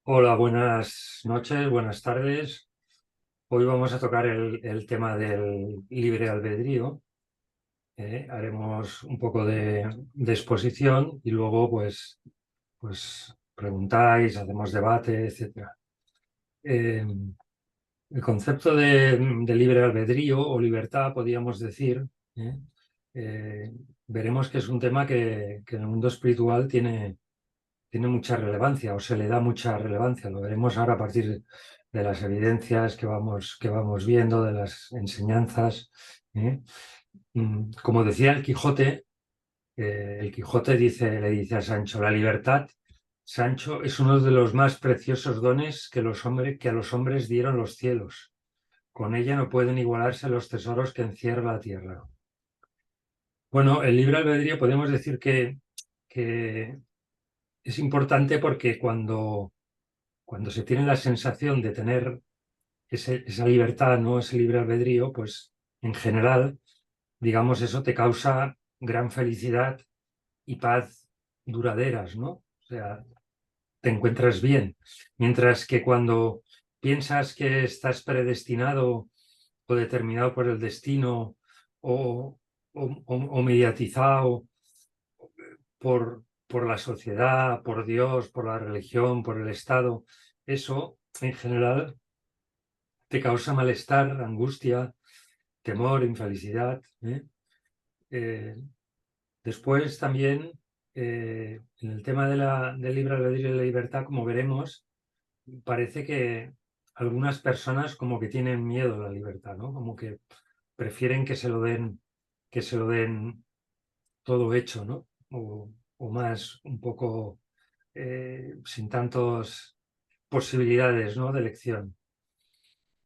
Hola, buenas noches, buenas tardes. Hoy vamos a tocar el tema del libre albedrío. Haremos un poco de exposición y luego pues preguntáis, hacemos debate, etcétera. Eh, el concepto de libre albedrío o libertad, podríamos decir, ¿eh? Eh, veremos que es un tema que en el mundo espiritual tiene mucha relevancia o se le da mucha relevancia. Lo veremos ahora a partir de las evidencias que vamos viendo, de las enseñanzas. ¿eh? Como decía el Quijote le dice a Sancho, la libertad, Sancho, es uno de los más preciosos dones que a los hombres dieron los cielos. Con ella no pueden igualarse los tesoros que encierra la tierra. Bueno, el libre albedrío podemos decir que es importante porque cuando se tiene la sensación de tener esa libertad, ¿no? Ese libre albedrío, pues en general, digamos, eso te causa gran felicidad y paz duraderas, ¿no? O sea, te encuentras bien. Mientras que cuando piensas que estás predestinado o determinado por el destino o mediatizado por la sociedad, por Dios, por la religión, por el Estado, eso en general te causa malestar, angustia, temor, infelicidad. Eh, Después también, en el tema del libre albedrío y la libertad, como veremos, parece que algunas personas como que tienen miedo a la libertad, ¿no? Como que prefieren que se lo den todo hecho, ¿no? O más, un poco sin tantas posibilidades, ¿no? De elección.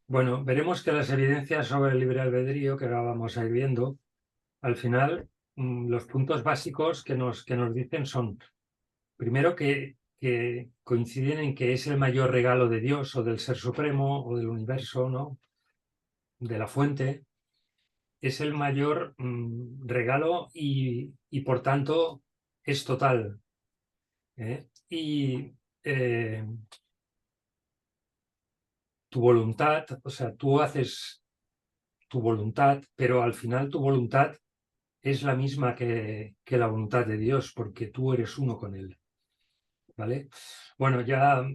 Bueno, veremos que las evidencias sobre el libre albedrío que ahora vamos a ir viendo, al final, los puntos básicos que nos dicen son, primero, que coinciden en que es el mayor regalo de Dios o del Ser Supremo o del universo, ¿no? De la fuente, es el mayor regalo y por tanto es total. Y tu voluntad, o sea, tú haces tu voluntad, pero al final tu voluntad es la misma que la voluntad de Dios, porque tú eres uno con Él, ¿vale? Bueno, ya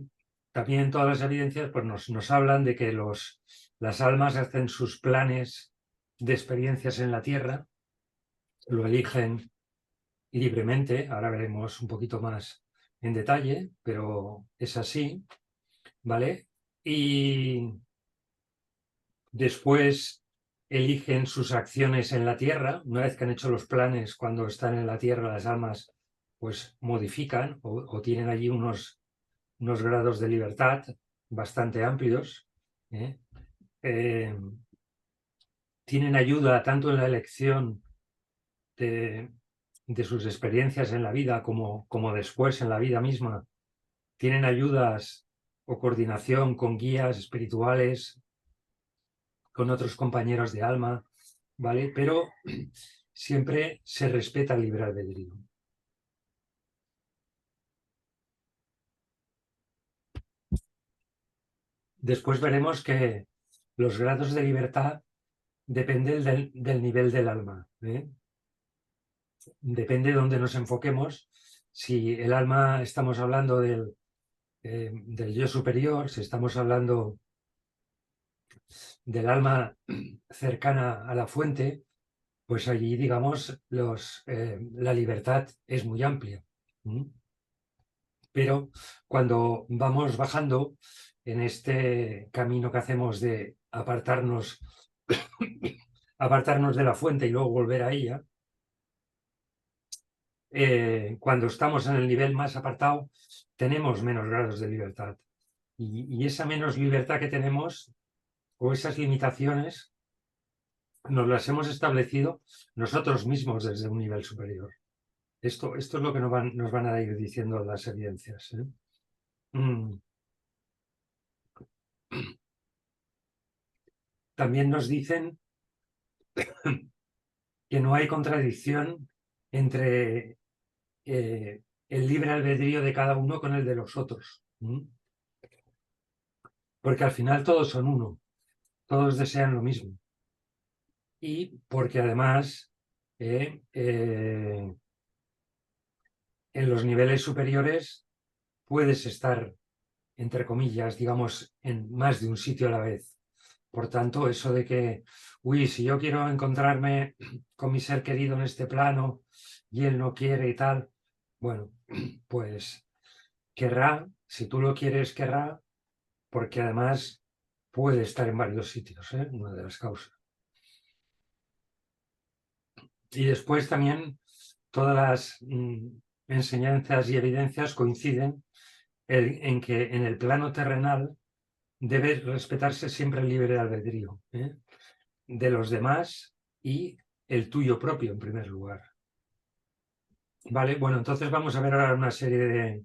también todas las evidencias pues nos hablan de que las almas hacen sus planes de experiencias en la tierra, lo eligen libremente, ahora veremos un poquito más en detalle, pero es así, ¿vale? Y después eligen sus acciones en la tierra. Una vez que han hecho los planes, cuando están en la tierra, las almas pues modifican o tienen allí unos grados de libertad bastante amplios. ¿eh? Eh, Tienen ayuda tanto en la elección de, de sus experiencias en la vida como después en la vida misma. Tienen ayudas o coordinación con guías espirituales, con otros compañeros de alma, ¿vale? Pero siempre se respeta el libre albedrío. Después veremos que los grados de libertad dependen del nivel del alma. Depende de dónde nos enfoquemos. Si el alma estamos hablando del yo superior, si estamos hablando del alma cercana a la fuente, pues allí, digamos, la libertad es muy amplia. ¿m? Pero cuando vamos bajando en este camino que hacemos de apartarnos de la fuente y luego volver a ella, cuando estamos en el nivel más apartado, tenemos menos grados de libertad. Y esa menos libertad que tenemos, o esas limitaciones, nos las hemos establecido nosotros mismos desde un nivel superior. Esto es lo que nos van a ir diciendo las evidencias. Mm, También nos dicen que no hay contradicción entre el libre albedrío de cada uno con el de los otros. porque al final todos son uno, todos desean lo mismo. Y porque además en los niveles superiores puedes estar, entre comillas, digamos, en más de un sitio a la vez. Por tanto, eso de que, uy, si yo quiero encontrarme con mi ser querido en este plano y él no quiere y tal, bueno, pues querrá, si tú lo quieres, querrá, porque además puede estar en varios sitios, una de las causas. Y después también todas las enseñanzas y evidencias coinciden en que en el plano terrenal debe respetarse siempre el libre albedrío de los demás y el tuyo propio en primer lugar. Vale, bueno, entonces vamos a ver ahora una serie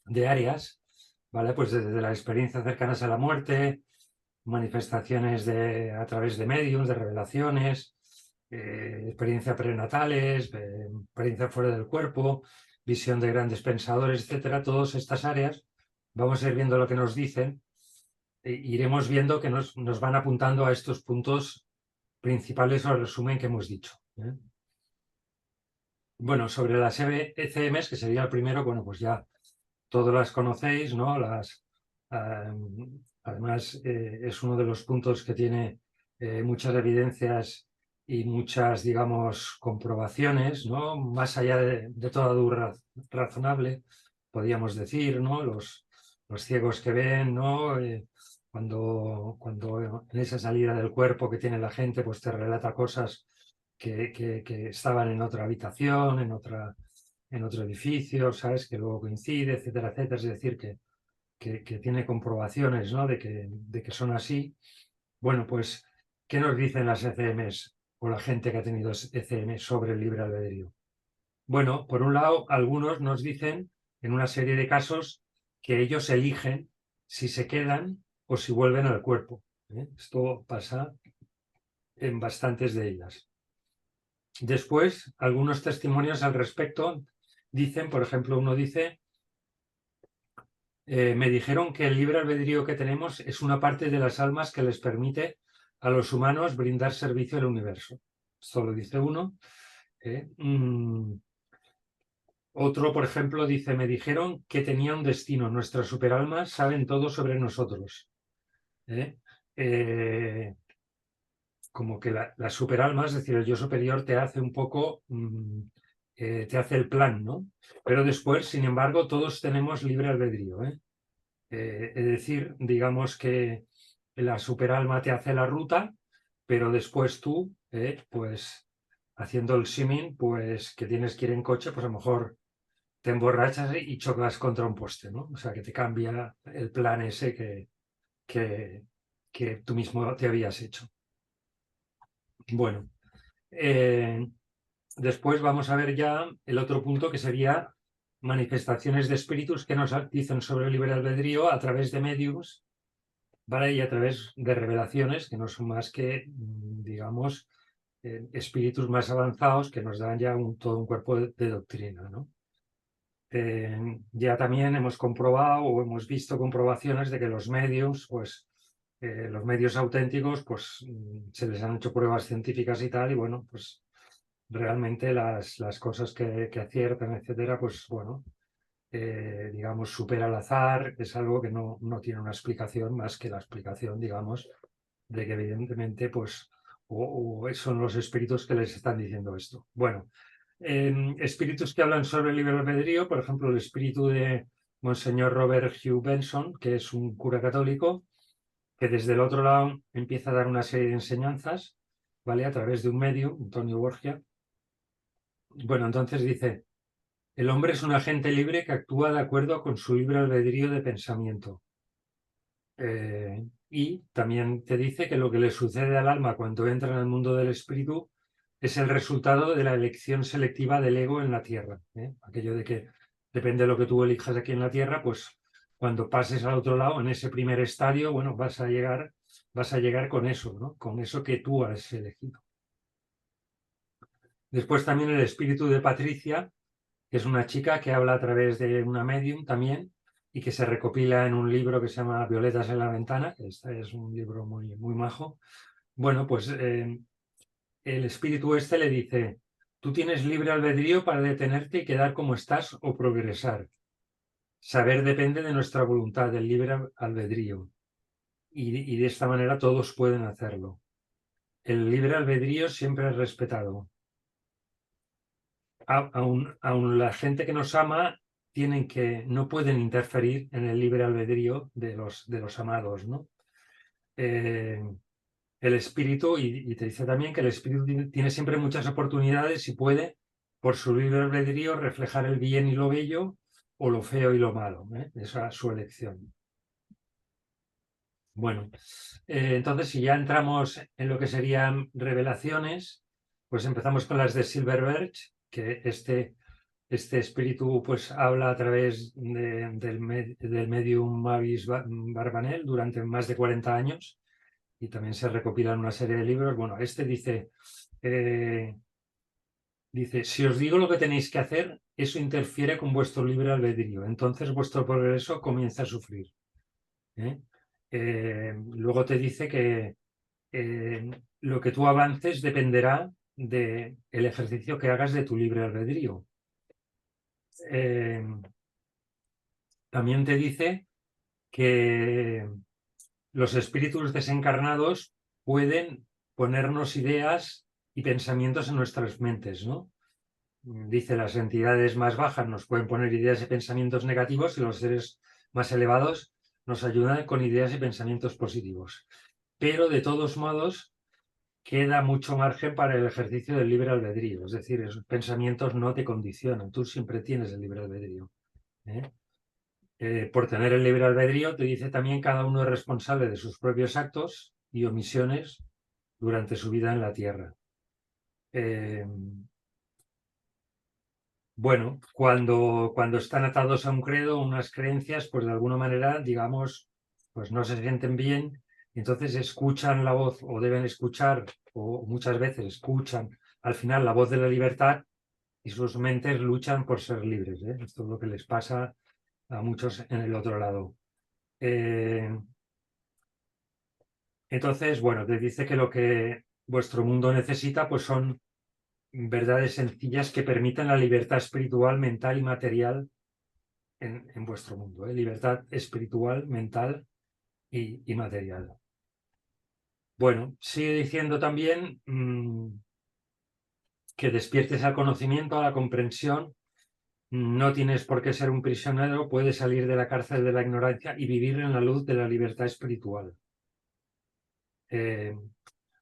de áreas, ¿vale? Pues desde las experiencias cercanas a la muerte, manifestaciones a través de medios, de revelaciones, experiencias prenatales, experiencia fuera del cuerpo, visión de grandes pensadores, etcétera. Todas estas áreas vamos a ir viendo lo que nos dicen. Iremos viendo que nos van apuntando a estos puntos principales o el resumen que hemos dicho. Bueno, sobre las ECMs, que sería el primero, bueno, pues ya todos las conocéis, ¿no? Además, es uno de los puntos que tiene muchas evidencias y muchas, digamos, comprobaciones, ¿no? Más allá de toda duda razonable, podríamos decir, ¿no? Los ciegos que ven, ¿no? Cuando en esa salida del cuerpo que tiene la gente, pues te relata cosas que estaban en otra habitación, en otro edificio, ¿sabes? Que luego coincide, etcétera, etcétera. Es decir, que tiene comprobaciones, ¿no? de que son así. Bueno, pues, ¿qué nos dicen las ECMs o la gente que ha tenido ECM sobre el libre albedrío? Bueno, por un lado, algunos nos dicen, en una serie de casos, que ellos eligen si se quedan o si vuelven al cuerpo. Esto pasa en bastantes de ellas. Después, algunos testimonios al respecto dicen, por ejemplo, uno dice, me dijeron que el libre albedrío que tenemos es una parte de las almas que les permite a los humanos brindar servicio al universo. Esto lo dice uno. Otro, por ejemplo, dice, me dijeron que tenía un destino. Nuestras superalmas saben todo sobre nosotros. Como que las superalmas, es decir, el yo superior te hace un poco, te hace el plan, ¿no? Pero después, sin embargo, todos tenemos libre albedrío, es decir, digamos que la superalma te hace la ruta, pero después tú, pues haciendo el símil, pues que tienes que ir en coche, pues a lo mejor te emborrachas y chocas contra un poste, ¿no? O sea, que te cambia el plan ese que, que tú mismo te habías hecho. Bueno, después vamos a ver ya el otro punto que sería manifestaciones de espíritus que nos dicen sobre el libre albedrío a través de medios, ¿vale? Y a través de revelaciones que no son más que, digamos, espíritus más avanzados que nos dan ya todo un cuerpo de doctrina, ¿no? Ya también hemos comprobado o hemos visto comprobaciones de que los medios, pues los medios auténticos, pues se les han hecho pruebas científicas y tal, y bueno, pues realmente las cosas que aciertan, etcétera, pues bueno, digamos, supera el azar, es algo que no tiene una explicación más que la explicación, digamos, de que evidentemente, pues, o son los espíritus que les están diciendo esto. Bueno, espíritus que hablan sobre el libre albedrío, por ejemplo, el espíritu de Monseñor Robert Hugh Benson, que es un cura católico, que desde el otro lado empieza a dar una serie de enseñanzas, ¿vale? A través de un medio, Antonio Borgia. Bueno, entonces dice, el hombre es un agente libre que actúa de acuerdo con su libre albedrío de pensamiento. Y también te dice que lo que le sucede al alma cuando entra en el mundo del espíritu es el resultado de la elección selectiva del ego en la tierra. Aquello de que depende de lo que tú elijas aquí en la tierra, pues cuando pases al otro lado, en ese primer estadio, bueno, vas a llegar con eso, ¿no? Con eso que tú has elegido. Después también el espíritu de Patricia, que es una chica que habla a través de una medium también, y que se recopila en un libro que se llama Violetas en la ventana, que este es un libro muy, muy majo. Bueno, pues el espíritu este le dice, tú tienes libre albedrío para detenerte y quedar como estás o progresar. Saber depende de nuestra voluntad, del libre albedrío. Y de esta manera todos pueden hacerlo. El libre albedrío siempre es respetado. Aun la gente que nos ama no pueden interferir en el libre albedrío de los amados, ¿no? El espíritu, y te dice también que el espíritu tiene siempre muchas oportunidades y puede, por su libre albedrío, reflejar el bien y lo bello o lo feo y lo malo, ¿eh? Esa es su elección. Bueno, entonces si ya entramos en lo que serían revelaciones, pues empezamos con las de Silverberg, que este espíritu pues habla a través del medium Mavis Barbanel durante más de 40 años y también se recopilan una serie de libros. Bueno, este dice, si os digo lo que tenéis que hacer, eso interfiere con vuestro libre albedrío, entonces vuestro progreso comienza a sufrir. Luego te dice que lo que tú avances dependerá del ejercicio que hagas de tu libre albedrío. También te dice que los espíritus desencarnados pueden ponernos ideas y pensamientos en nuestras mentes, ¿no? Dice, las entidades más bajas nos pueden poner ideas y pensamientos negativos y los seres más elevados nos ayudan con ideas y pensamientos positivos. Pero de todos modos, queda mucho margen para el ejercicio del libre albedrío. Es decir, esos pensamientos no te condicionan, tú siempre tienes el libre albedrío. Por tener el libre albedrío, te dice también cada uno es responsable de sus propios actos y omisiones durante su vida en la Tierra. Bueno, cuando están atados a un credo, unas creencias, pues de alguna manera, digamos, pues no se sienten bien, entonces escuchan la voz o deben escuchar, o muchas veces escuchan al final la voz de la libertad y sus mentes luchan por ser libres. Esto es lo que les pasa a muchos en el otro lado. Entonces, bueno, te dice que lo que vuestro mundo necesita pues son verdades sencillas que permitan la libertad espiritual, mental y material en vuestro mundo. Libertad espiritual, mental y material. Bueno, sigue diciendo también que despiertes al conocimiento, a la comprensión. No tienes por qué ser un prisionero, puedes salir de la cárcel de la ignorancia y vivir en la luz de la libertad espiritual.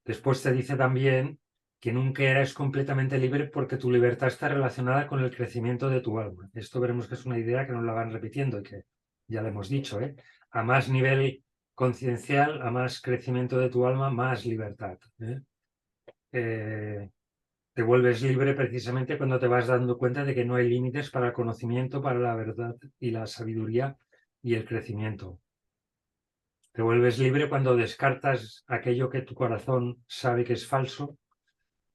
Después te dice también que nunca eres completamente libre porque tu libertad está relacionada con el crecimiento de tu alma. Esto veremos que es una idea que nos la van repitiendo y que ya le hemos dicho. A más nivel conciencial, a más crecimiento de tu alma, más libertad. Te vuelves libre precisamente cuando te vas dando cuenta de que no hay límites para el conocimiento, para la verdad y la sabiduría y el crecimiento. Te vuelves libre cuando descartas aquello que tu corazón sabe que es falso,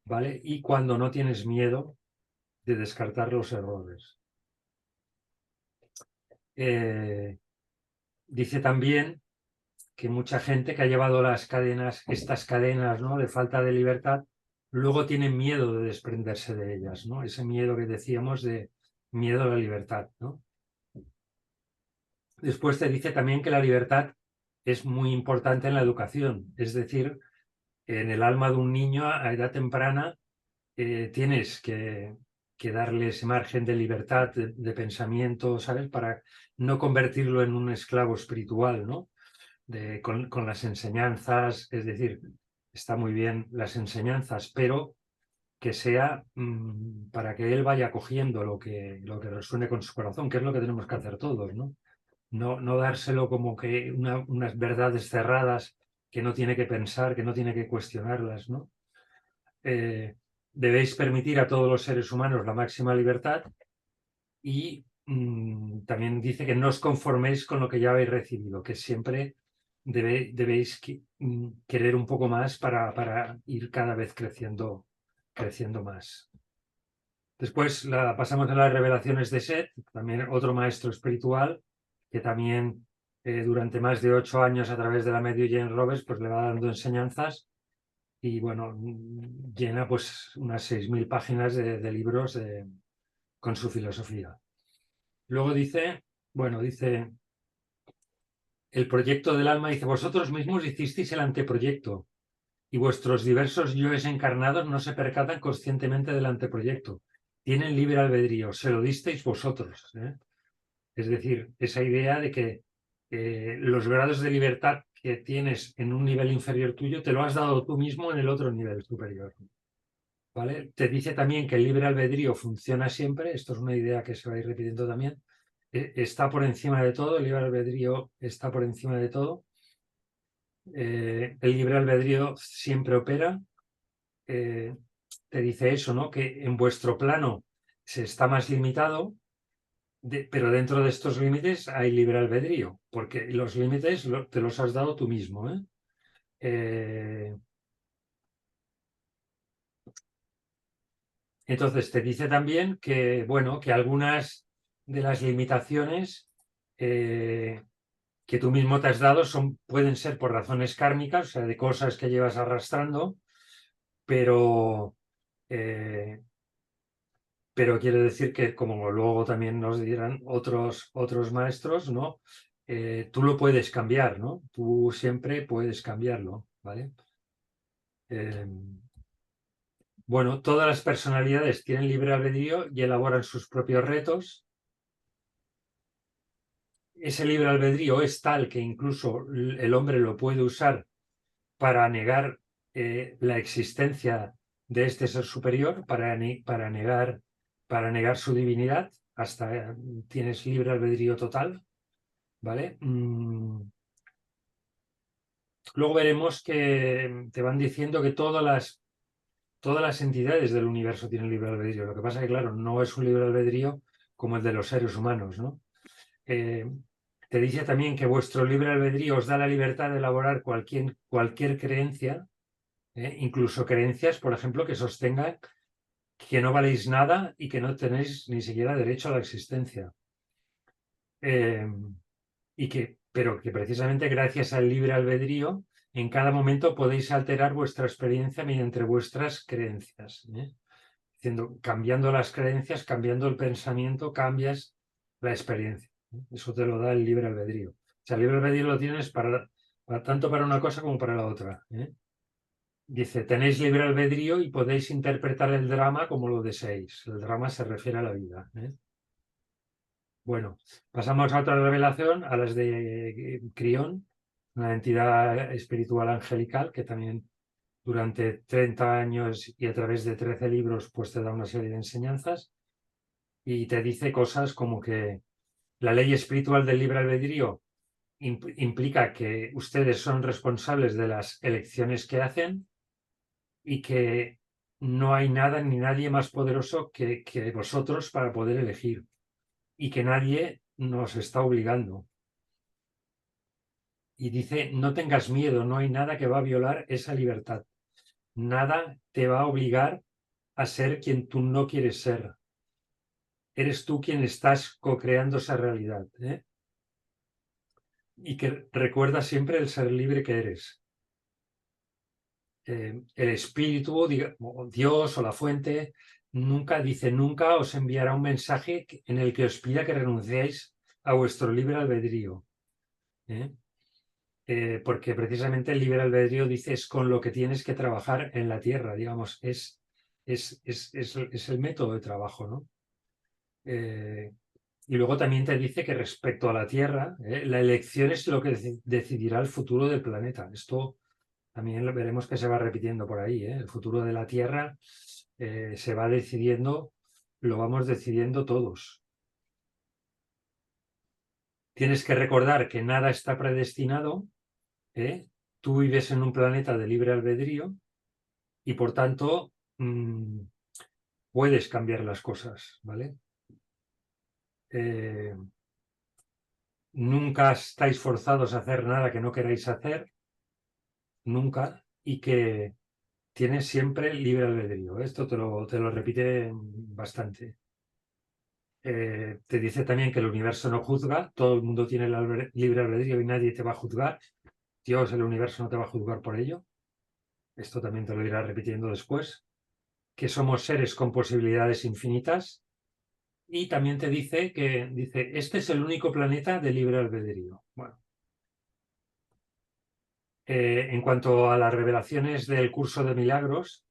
¿vale? Y cuando no tienes miedo de descartar los errores. Dice también que mucha gente que ha llevado estas cadenas, ¿no?, de falta de libertad, luego tienen miedo de desprenderse de ellas, ¿no? Ese miedo que decíamos de miedo a la libertad, ¿no? Después te dice también que la libertad es muy importante en la educación, es decir, en el alma de un niño a edad temprana tienes que darle ese margen de libertad, de pensamiento, ¿sabes? Para no convertirlo en un esclavo espiritual, ¿no? Con las enseñanzas, es decir, está muy bien las enseñanzas, pero que sea para que él vaya cogiendo lo que resuene con su corazón, que es lo que tenemos que hacer todos, ¿no? No dárselo como que unas verdades cerradas que no tiene que pensar, que no tiene que cuestionarlas, ¿no? Debéis permitir a todos los seres humanos la máxima libertad y también dice que no os conforméis con lo que ya habéis recibido, que siempre debéis querer un poco más para ir cada vez creciendo más. Después pasamos a las revelaciones de Set, también otro maestro espiritual, que también durante más de 8 años a través de la Matthew Jane Roberts pues le va dando enseñanzas y bueno, llena pues unas 6.000 páginas de libros con su filosofía. Luego dice, el proyecto del alma, dice, vosotros mismos hicisteis el anteproyecto y vuestros diversos yoes encarnados no se percatan conscientemente del anteproyecto. Tienen libre albedrío, se lo disteis vosotros. Es decir, esa idea de que los grados de libertad que tienes en un nivel inferior tuyo te lo has dado tú mismo en el otro nivel superior. ¿Vale? Te dice también que el libre albedrío funciona siempre, esto es una idea que se va a ir repitiendo también, está por encima de todo, el libre albedrío está por encima de todo, el libre albedrío siempre opera, te dice eso, ¿no? Que en vuestro plano se está más limitado, pero dentro de estos límites hay libre albedrío, porque los límites te los has dado tú mismo, ¿eh? Entonces te dice también que, bueno, que algunas de las limitaciones que tú mismo te has dado pueden ser por razones kármicas, o sea, de cosas que llevas arrastrando, pero, eh, pero quiere decir que, como luego también nos dirán otros maestros, ¿no? Tú lo puedes cambiar, ¿no? Tú siempre puedes cambiarlo, ¿vale? Eh, bueno, todas las personalidades tienen libre albedrío y elaboran sus propios retos. Ese libre albedrío es tal que incluso el hombre lo puede usar para negar la existencia de este ser superior, para negar su divinidad, hasta tienes libre albedrío total, ¿vale? Luego veremos que te van diciendo que todas las entidades del universo tienen libre albedrío. Lo que pasa es que, claro, no es un libre albedrío como el de los seres humanos, ¿no? Te dice también que vuestro libre albedrío os da la libertad de elaborar cualquier creencia, incluso creencias, por ejemplo, que sostengan que no valéis nada y que no tenéis ni siquiera derecho a la existencia. Pero que precisamente gracias al libre albedrío, en cada momento podéis alterar vuestra experiencia mediante vuestras creencias. Cambiando las creencias, cambiando el pensamiento, cambias la experiencia. Eso te lo da el libre albedrío. O sea, el libre albedrío lo tienes tanto para una cosa como para la otra. Dice, tenéis libre albedrío y podéis interpretar el drama como lo deseéis. El drama se refiere a la vida. Bueno, pasamos a otra revelación, a las de Crión, una entidad espiritual angelical que también durante 30 años y a través de 13 libros pues te da una serie de enseñanzas y te dice cosas como que la ley espiritual del libre albedrío implica que ustedes son responsables de las elecciones que hacen y que no hay nada ni nadie más poderoso que vosotros para poder elegir y que nadie nos está obligando. Y dice, no tengas miedo, no hay nada que va a violar esa libertad. Nada te va a obligar a ser quien tú no quieres ser. Eres tú quien estás co-creando esa realidad. Y que recuerda siempre el ser libre que eres. El espíritu, Dios o la fuente, nunca os enviará un mensaje en el que os pida que renunciéis a vuestro libre albedrío. Porque precisamente el libre albedrío dice es con lo que tienes que trabajar en la tierra, digamos, es el método de trabajo, ¿no? Y luego también te dice que respecto a la tierra, la elección es lo que decidirá el futuro del planeta. Esto también lo veremos que se va repitiendo por ahí, ¿eh? El futuro de la tierra se va decidiendo, lo vamos decidiendo todos. Tienes que recordar que nada está predestinado, ¿eh? Tú vives en un planeta de libre albedrío y por tanto puedes cambiar las cosas, ¿vale? Nunca estáis forzados a hacer nada que no queráis hacer, nunca, y que tienes siempre libre albedrío. Esto te lo repite bastante. Te dice también que el universo no juzga, todo el mundo tiene el libre albedrío y nadie te va a juzgar. Dios, el universo no te va a juzgar por ello. Esto también te lo irá repitiendo después. Que somos seres con posibilidades infinitas. Y también te dice que, este es el único planeta de libre albedrío. Bueno, en cuanto a las revelaciones del curso de milagros,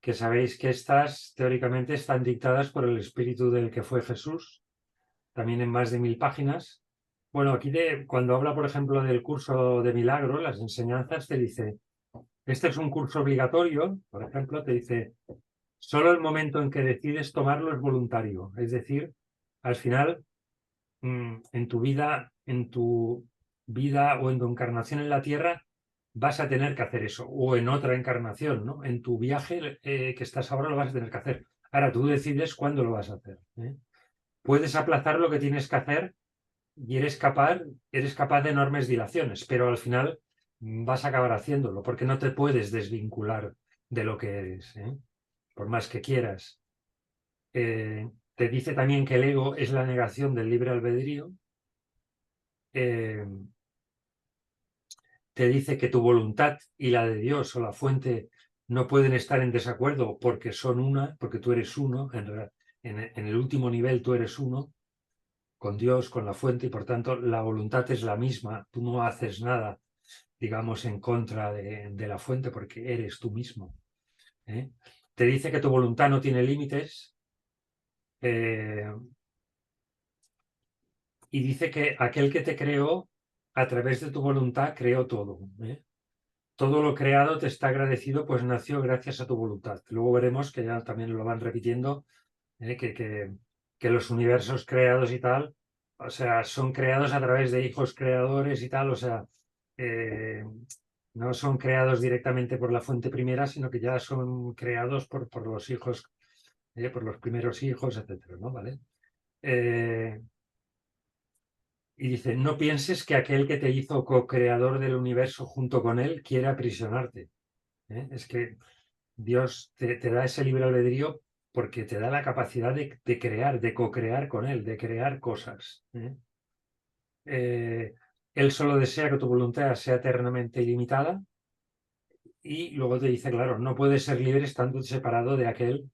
que sabéis que estas teóricamente están dictadas por el espíritu del que fue Jesús, también en más de 1000 páginas. Bueno, aquí cuando habla, por ejemplo, del curso de milagros, las enseñanzas, te dice, este es un curso obligatorio, por ejemplo, te dice, solo el momento en que decides tomarlo es voluntario. Es decir, al final, en tu vida o en tu encarnación en la Tierra, vas a tener que hacer eso, o en otra encarnación, ¿no? En tu viaje que estás ahora lo vas a tener que hacer. Ahora tú decides cuándo lo vas a hacer, ¿eh? Puedes aplazar lo que tienes que hacer y eres capaz de enormes dilaciones, pero al final vas a acabar haciéndolo, porque no te puedes desvincular de lo que eres, ¿eh? Por más que quieras. Te dice también que el ego es la negación del libre albedrío. Eh, Te dice que tu voluntad y la de Dios o la fuente no pueden estar en desacuerdo porque son una, porque tú eres uno, en el último nivel tú eres uno con Dios, con la fuente, y por tanto la voluntad es la misma, tú no haces nada, digamos, en contra de la fuente porque eres tú mismo, ¿eh? Te dice que tu voluntad no tiene límites, eh, y dice que aquel que te creó, a través de tu voluntad, creó todo, ¿eh? Todo lo creado te está agradecido, pues nació gracias a tu voluntad. Luego veremos que ya también lo van repitiendo, que los universos creados y tal, o sea, son creados a través de hijos creadores y tal, o sea, eh, no son creados directamente por la fuente primera, sino que ya son creados por los hijos, por los primeros hijos, etcétera, ¿no? ¿Vale? Eh, y dice, no pienses que aquel que te hizo co-creador del universo junto con él quiere aprisionarte, ¿eh? Es que Dios te da ese libre albedrío porque te da la capacidad de crear, de co-crear con Él, de crear cosas, ¿eh? Él solo desea que tu voluntad sea eternamente ilimitada y luego te dice, claro, no puedes ser libre estando separado de aquel,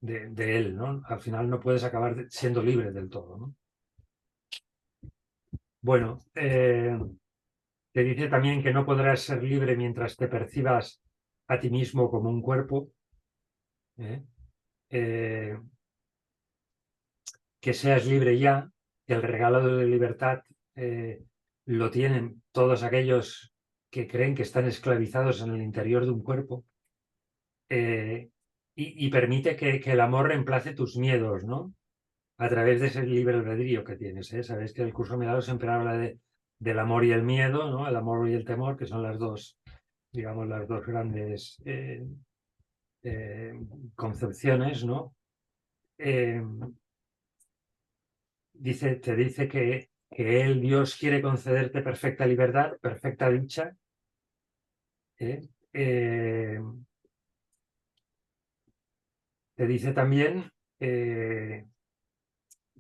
de Él, ¿no? Al final no puedes acabar siendo libre del todo, ¿no? Bueno, te dice también que no podrás ser libre mientras te percibas a ti mismo como un cuerpo, ¿eh? Eh, que seas libre ya, que el regalo de la libertad lo tienen todos aquellos que creen que están esclavizados en el interior de un cuerpo, eh, y permite que el amor reemplace tus miedos, ¿no? A través de ese libre albedrío que tienes, ¿eh? Sabéis que el curso Milagros siempre habla del amor y el miedo, ¿no? El amor y el temor, que son las dos, digamos, las dos grandes eh, concepciones, ¿no? Eh, te dice que Él, Dios, quiere concederte perfecta libertad, perfecta dicha, ¿eh? Eh, Te dice también,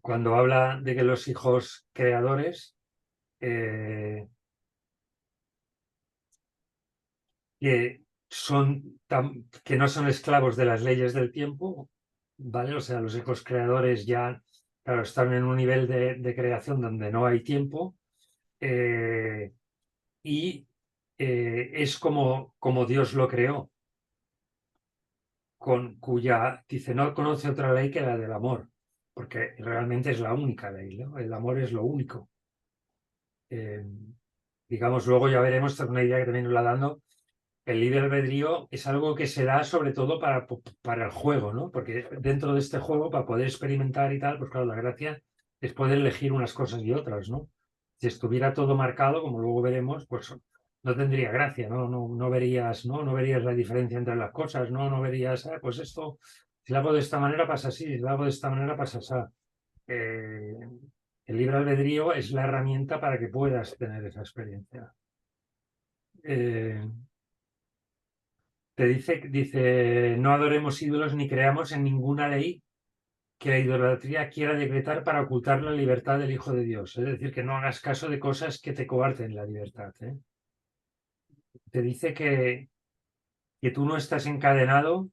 cuando habla de que los hijos creadores, eh, que, que no son esclavos de las leyes del tiempo, ¿vale? O sea, los hijos creadores ya, claro, están en un nivel de creación donde no hay tiempo, eh, y es como Dios lo creó, dice, no conoce otra ley que la del amor, porque realmente es la única ley, ¿no? El amor es lo único. Eh, digamos, luego ya veremos, esta es una idea que también nos la dando, el libre albedrío es algo que se da sobre todo para el juego, ¿no? Porque dentro de este juego, para poder experimentar y tal, pues claro, la gracia es poder elegir unas cosas y otras, ¿no? Si estuviera todo marcado, como luego veremos, pues no tendría gracia, ¿no? No verías, ¿no? No verías la diferencia entre las cosas, ¿no? No verías, pues esto, si lo hago de esta manera pasa así, si lo hago de esta manera pasa así. Eh, el libre albedrío es la herramienta para que puedas tener esa experiencia. Eh, dice, no adoremos ídolos ni creamos en ninguna ley que la idolatría quiera decretar para ocultar la libertad del Hijo de Dios. Es decir, que no hagas caso de cosas que te coarten la libertad. Te dice que tú no estás encadenado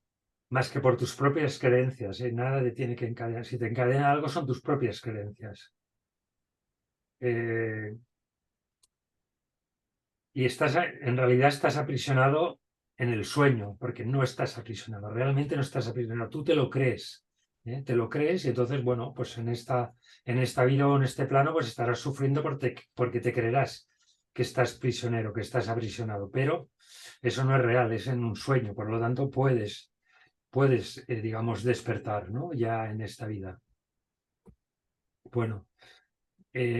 más que por tus propias creencias. Nada te tiene que encadenar. Si te encadena algo son tus propias creencias. Y en realidad estás aprisionado en el sueño, porque no estás aprisionado, realmente no estás aprisionado, tú te lo crees. Te lo crees y entonces, bueno, pues en esta vida o en este plano, pues estarás sufriendo porque te creerás que estás prisionero, que estás aprisionado, pero eso no es real, es en un sueño, por lo tanto puedes, digamos, despertar, ¿no? Ya en esta vida. Bueno,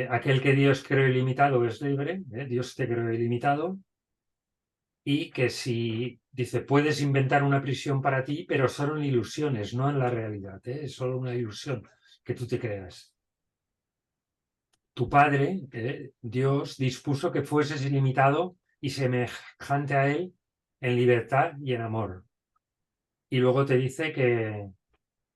aquel que Dios creó ilimitado es libre, Dios te creó ilimitado, y que si, dice, puedes inventar una prisión para ti, pero solo en ilusiones, no en la realidad, es solo una ilusión que tú te creas. Tu Padre, Dios, dispuso que fueses ilimitado y semejante a Él en libertad y en amor. Y luego te dice